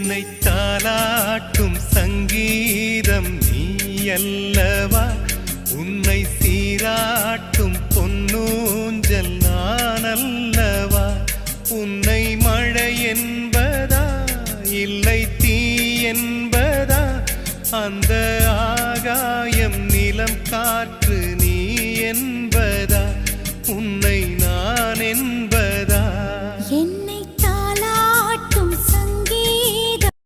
என்னை தாலாட்டும் சங்கீதம் நீ அல்லவா, உன்னை சீராட்டும் பொன்னூஞ்சல் நான் அல்லவா. உன்னை மழை என்பதா இல்லை தீ என்பதா, அந்த ஆகாயம் நிலம் காற்று நீ என்பதா.